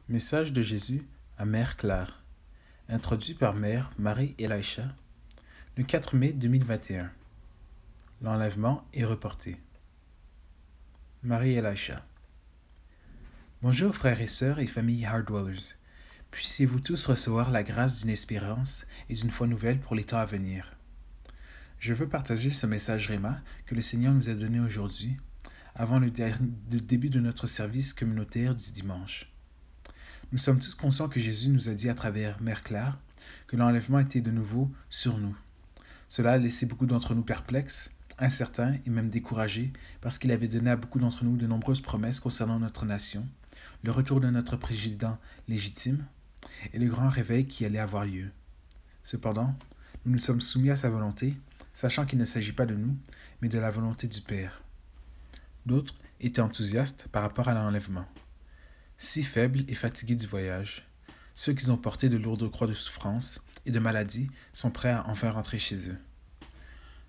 Message de Jésus à Mère Claire, introduit par Mère Marie Elisha, le 4 mai 2021. L'enlèvement est reporté. Marie Elisha. Bonjour frères et sœurs et familles Hardwellers. Puissiez-vous tous recevoir la grâce d'une espérance et d'une foi nouvelle pour les temps à venir. Je veux partager ce message Réma que le Seigneur nous a donné aujourd'hui, avant le début de notre service communautaire du dimanche. Nous sommes tous conscients que Jésus nous a dit à travers Mère Claire que l'enlèvement était de nouveau sur nous. Cela a laissé beaucoup d'entre nous perplexes, incertains et même découragés parce qu'il avait donné à beaucoup d'entre nous de nombreuses promesses concernant notre nation, le retour de notre président légitime et le grand réveil qui allait avoir lieu. Cependant, nous nous sommes soumis à sa volonté, sachant qu'il ne s'agit pas de nous, mais de la volonté du Père. D'autres étaient enthousiastes par rapport à l'enlèvement. Si faibles et fatigués du voyage, ceux qui ont porté de lourdes croix de souffrance et de maladie sont prêts à enfin rentrer chez eux.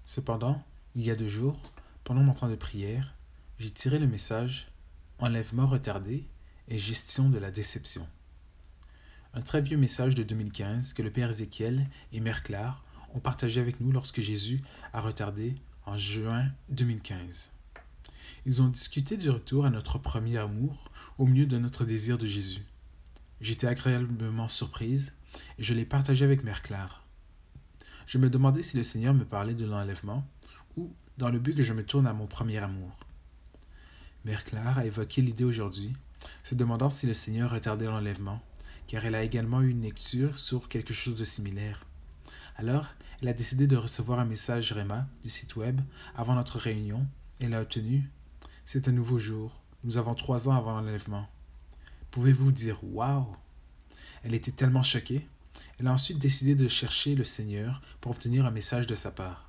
Cependant, il y a 2 jours, pendant mon temps de prière, j'ai tiré le message « Enlèvement retardé et gestion de la déception ». Un très vieux message de 2015 que le Père Ézéchiel et Mère Claire ont partagé avec nous lorsque Jésus a retardé en juin 2015. Ils ont discuté du retour à notre premier amour au milieu de notre désir de Jésus. J'étais agréablement surprise et je l'ai partagé avec Mère Claire. Je me demandais si le Seigneur me parlait de l'enlèvement ou dans le but que je me tourne à mon premier amour. Mère Claire a évoqué l'idée aujourd'hui, se demandant si le Seigneur retardait l'enlèvement, car elle a également eu une lecture sur quelque chose de similaire. Alors, elle a décidé de recevoir un message Réma du site web avant notre réunion et l'a obtenu. C'est un nouveau jour. Nous avons 3 ans avant l'enlèvement. Pouvez-vous dire « Waouh » Elle était tellement choquée. Elle a ensuite décidé de chercher le Seigneur pour obtenir un message de sa part.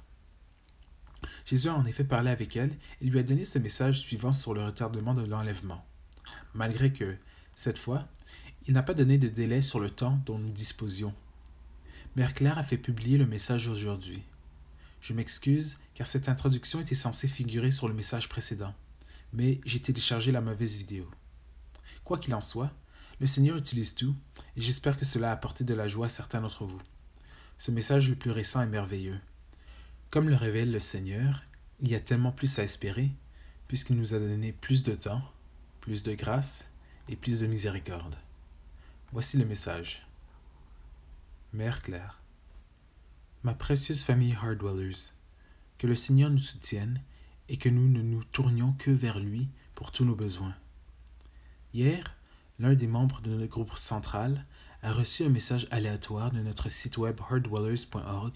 Jésus a en effet parlé avec elle et lui a donné ce message suivant sur le retardement de l'enlèvement. Malgré que, cette fois, il n'a pas donné de délai sur le temps dont nous disposions. Mère Claire a fait publier le message aujourd'hui. Je m'excuse car cette introduction était censée figurer sur le message précédent, mais j'ai téléchargé la mauvaise vidéo. Quoi qu'il en soit, le Seigneur utilise tout et j'espère que cela a apporté de la joie à certains d'entre vous. Ce message le plus récent est merveilleux. Comme le révèle le Seigneur, il y a tellement plus à espérer puisqu'il nous a donné plus de temps, plus de grâce et plus de miséricorde. Voici le message. Mère Claire. Ma précieuse famille Hardwellers, que le Seigneur nous soutienne et que nous ne nous tournions que vers lui pour tous nos besoins. Hier, l'un des membres de notre groupe central a reçu un message aléatoire de notre site web hardwellers.org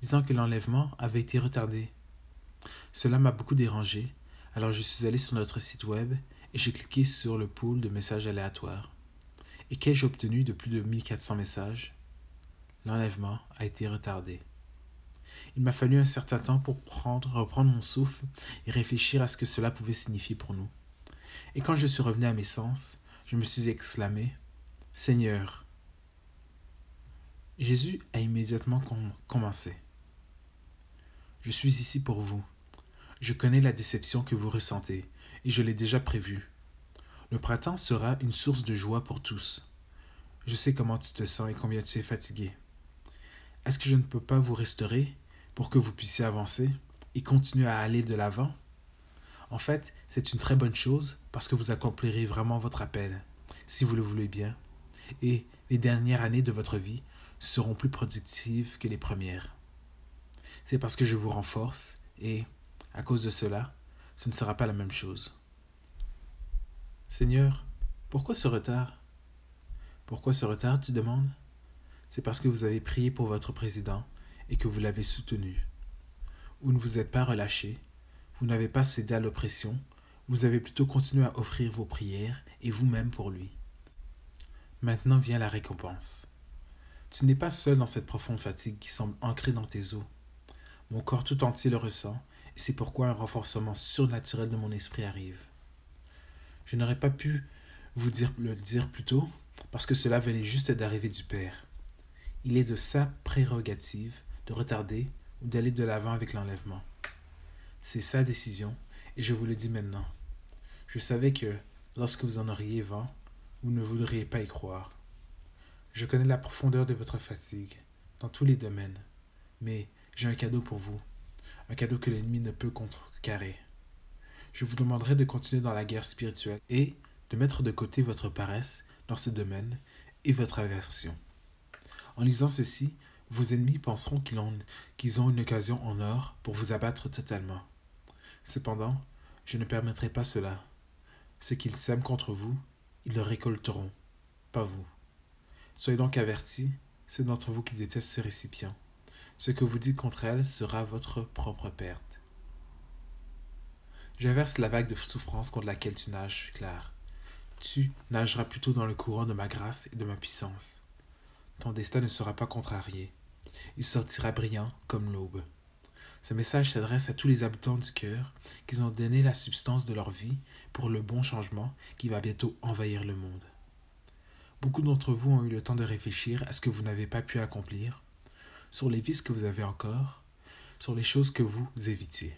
disant que l'enlèvement avait été retardé. Cela m'a beaucoup dérangé, alors je suis allé sur notre site web et j'ai cliqué sur le pool de messages aléatoires. Et qu'ai-je obtenu de plus de 1400 messages? L'enlèvement a été retardé. Il m'a fallu un certain temps pour reprendre mon souffle et réfléchir à ce que cela pouvait signifier pour nous. Et quand je suis revenu à mes sens, je me suis exclamé « Seigneur !» Jésus a immédiatement commencé. « Je suis ici pour vous. Je connais la déception que vous ressentez et je l'ai déjà prévue. Le printemps sera une source de joie pour tous. Je sais comment tu te sens et combien tu es fatigué. Est-ce que je ne peux pas vous restaurer pour que vous puissiez avancer et continuer à aller de l'avant? En fait, c'est une très bonne chose parce que vous accomplirez vraiment votre appel, si vous le voulez bien, et les dernières années de votre vie seront plus productives que les premières. C'est parce que je vous renforce et, à cause de cela, ce ne sera pas la même chose. Seigneur, pourquoi ce retard? Pourquoi ce retard, tu demandes? C'est parce que vous avez prié pour votre président et que vous l'avez soutenu. Vous ne vous êtes pas relâché, vous n'avez pas cédé à l'oppression, vous avez plutôt continué à offrir vos prières et vous-même pour lui. Maintenant vient la récompense. Tu n'es pas seul dans cette profonde fatigue qui semble ancrée dans tes os. Mon corps tout entier le ressent et c'est pourquoi un renforcement surnaturel de mon esprit arrive. Je n'aurais pas pu le dire plus tôt parce que cela venait juste d'arriver du Père. Il est de sa prérogative de retarder ou d'aller de l'avant avec l'enlèvement. C'est sa décision et je vous le dis maintenant. Je savais que, lorsque vous en auriez vent, vous ne voudriez pas y croire. Je connais la profondeur de votre fatigue, dans tous les domaines. Mais j'ai un cadeau pour vous, un cadeau que l'ennemi ne peut contrecarrer. Je vous demanderai de continuer dans la guerre spirituelle et de mettre de côté votre paresse dans ce domaine et votre aversion. En lisant ceci, vos ennemis penseront qu'ils ont une occasion en or pour vous abattre totalement. Cependant, je ne permettrai pas cela. Ce qu'ils sèment contre vous, ils le récolteront, pas vous. Soyez donc avertis, ceux d'entre vous qui détestent ce récipient. Ce que vous dites contre elle sera votre propre perte. J'inverse la vague de souffrance contre laquelle tu nages, Claire. Tu nageras plutôt dans le courant de ma grâce et de ma puissance. Ton destin ne sera pas contrarié. Il sortira brillant comme l'aube. Ce message s'adresse à tous les habitants du cœur qui ont donné la substance de leur vie pour le bon changement qui va bientôt envahir le monde. Beaucoup d'entre vous ont eu le temps de réfléchir à ce que vous n'avez pas pu accomplir, sur les vices que vous avez encore, sur les choses que vous évitez.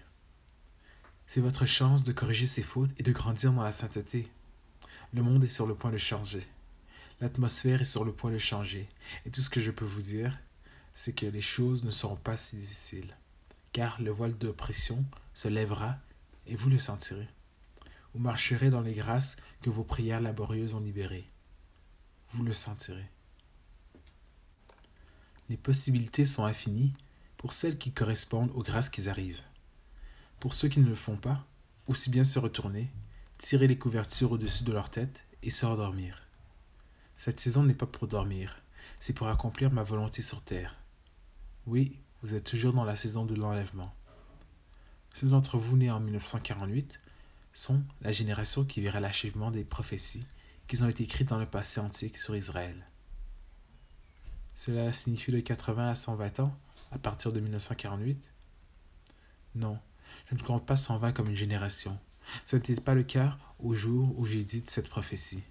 C'est votre chance de corriger ces fautes et de grandir dans la sainteté. Le monde est sur le point de changer. L'atmosphère est sur le point de changer. Et tout ce que je peux vous dire, c'est que les choses ne seront pas si difficiles. Car le voile d'oppression se lèvera et vous le sentirez. Vous marcherez dans les grâces que vos prières laborieuses ont libérées. Vous le sentirez. Les possibilités sont infinies pour celles qui correspondent aux grâces qui arrivent. Pour ceux qui ne le font pas, aussi bien se retourner, tirer les couvertures au-dessus de leur tête et se rendormir. Cette saison n'est pas pour dormir, c'est pour accomplir ma volonté sur terre. Oui, vous êtes toujours dans la saison de l'enlèvement. Ceux d'entre vous nés en 1948 sont la génération qui verra l'achèvement des prophéties qui ont été écrites dans le passé antique sur Israël. Cela signifie de 80 à 120 ans à partir de 1948? Non, je ne compte pas 120 comme une génération. Ce n'était pas le cas au jour où j'ai dit cette prophétie.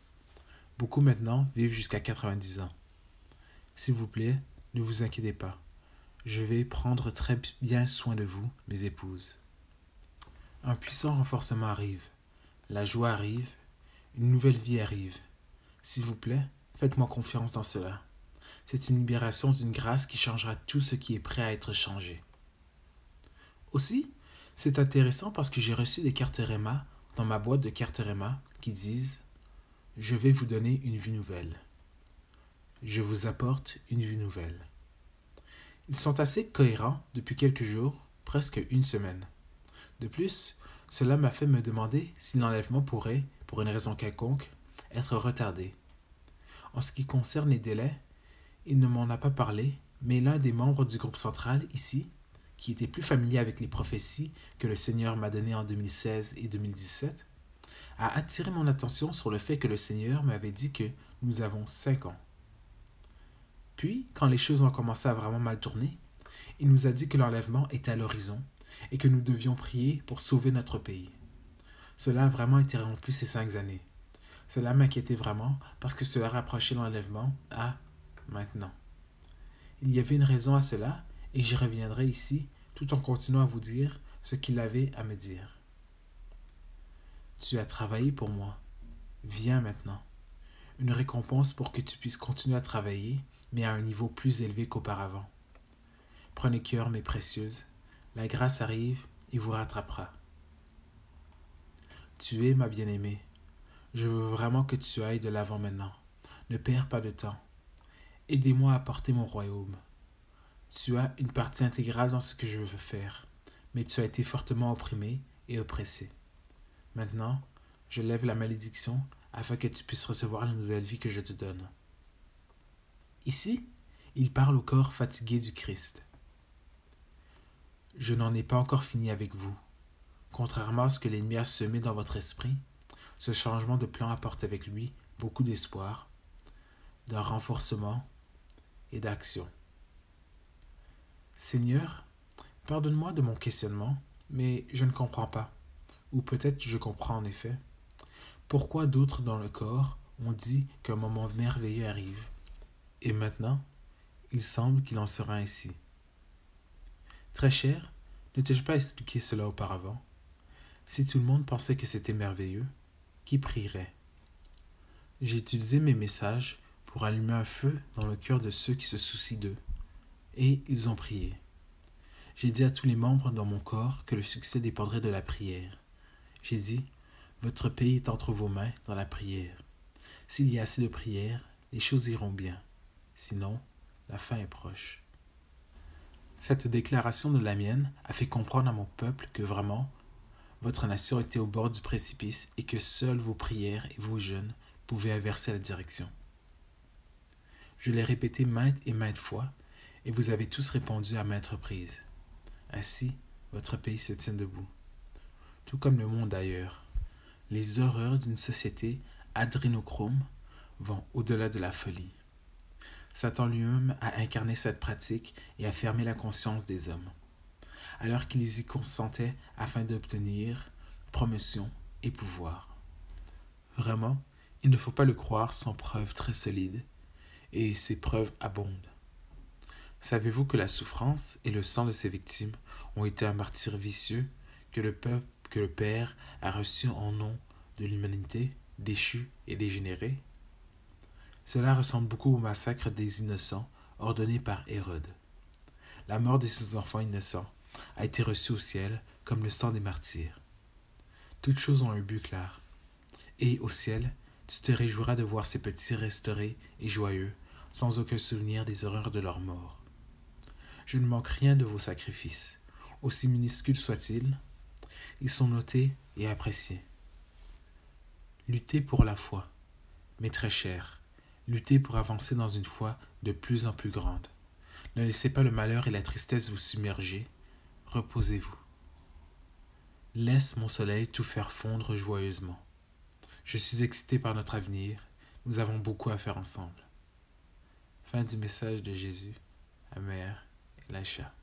Beaucoup maintenant vivent jusqu'à 90 ans. S'il vous plaît, ne vous inquiétez pas. Je vais prendre très bien soin de vous, mes épouses. Un puissant renforcement arrive. La joie arrive. Une nouvelle vie arrive. S'il vous plaît, faites-moi confiance dans cela. C'est une libération d'une grâce qui changera tout ce qui est prêt à être changé. Aussi, c'est intéressant parce que j'ai reçu des cartes Réma dans ma boîte de cartes Réma qui disent « Je vais vous donner une vie nouvelle. Je vous apporte une vie nouvelle. » Ils sont assez cohérents depuis quelques jours, presque une semaine. De plus, cela m'a fait me demander si l'enlèvement pourrait, pour une raison quelconque, être retardé. En ce qui concerne les délais, il ne m'en a pas parlé, mais l'un des membres du groupe central, ici, qui était plus familier avec les prophéties que le Seigneur m'a données en 2016 et 2017, a attiré mon attention sur le fait que le Seigneur m'avait dit que nous avons 5 ans. Puis, quand les choses ont commencé à vraiment mal tourner, il nous a dit que l'enlèvement était à l'horizon et que nous devions prier pour sauver notre pays. Cela a vraiment interrompu ces 5 années. Cela m'inquiétait vraiment parce que cela rapprochait l'enlèvement à maintenant. Il y avait une raison à cela et j'y reviendrai ici tout en continuant à vous dire ce qu'il avait à me dire. Tu as travaillé pour moi. Viens maintenant. Une récompense pour que tu puisses continuer à travailler, mais à un niveau plus élevé qu'auparavant. Prenez cœur, mes précieuses. La grâce arrive et vous rattrapera. Tu es ma bien-aimée. Je veux vraiment que tu ailles de l'avant maintenant. Ne perds pas de temps. Aidez-moi à porter mon royaume. Tu as une partie intégrale dans ce que je veux faire, mais tu as été fortement opprimé et oppressé. Maintenant, je lève la malédiction afin que tu puisses recevoir la nouvelle vie que je te donne. Ici, il parle au corps fatigué du Christ. Je n'en ai pas encore fini avec vous. Contrairement à ce que l'ennemi a semé dans votre esprit, ce changement de plan apporte avec lui beaucoup d'espoir, de renforcement et d'action. Seigneur, pardonne-moi de mon questionnement, mais je ne comprends pas. Ou peut-être je comprends en effet. Pourquoi d'autres dans le corps ont dit qu'un moment merveilleux arrive, et maintenant, il semble qu'il en sera ainsi. Très cher, ne t'ai-je pas expliqué cela auparavant? Si tout le monde pensait que c'était merveilleux, qui prierait? J'ai utilisé mes messages pour allumer un feu dans le cœur de ceux qui se soucient d'eux, et ils ont prié. J'ai dit à tous les membres dans mon corps que le succès dépendrait de la prière. J'ai dit, votre pays est entre vos mains dans la prière. S'il y a assez de prière, les choses iront bien. Sinon, la fin est proche. Cette déclaration de la mienne a fait comprendre à mon peuple que vraiment, votre nation était au bord du précipice et que seules vos prières et vos jeûnes pouvaient inverser la direction. Je l'ai répété maintes et maintes fois, et vous avez tous répondu à maintes reprises. Ainsi, votre pays se tient debout. Tout comme le monde ailleurs, les horreurs d'une société adrénochrome vont au-delà de la folie. Satan lui-même a incarné cette pratique et a fermé la conscience des hommes, alors qu'ils y consentaient afin d'obtenir promotion et pouvoir. Vraiment, il ne faut pas le croire sans preuves très solides, et ces preuves abondent. Savez-vous que la souffrance et le sang de ses victimes ont été un martyre vicieux que le Père a reçu en nom de l'humanité déchue et dégénérée? Cela ressemble beaucoup au massacre des innocents ordonné par Hérode. La mort de ces enfants innocents a été reçue au ciel comme le sang des martyrs. Toutes choses ont un but clair. Et au ciel, tu te réjouiras de voir ces petits restaurés et joyeux, sans aucun souvenir des horreurs de leur mort. Je ne manque rien de vos sacrifices, aussi minuscules soient-ils, ils sont notés et appréciés. Luttez pour la foi, mais très chère, luttez pour avancer dans une foi de plus en plus grande. Ne laissez pas le malheur et la tristesse vous submerger, reposez-vous. Laisse mon soleil tout faire fondre joyeusement. Je suis excité par notre avenir, nous avons beaucoup à faire ensemble. Fin du message de Jésus à Mère Elisha.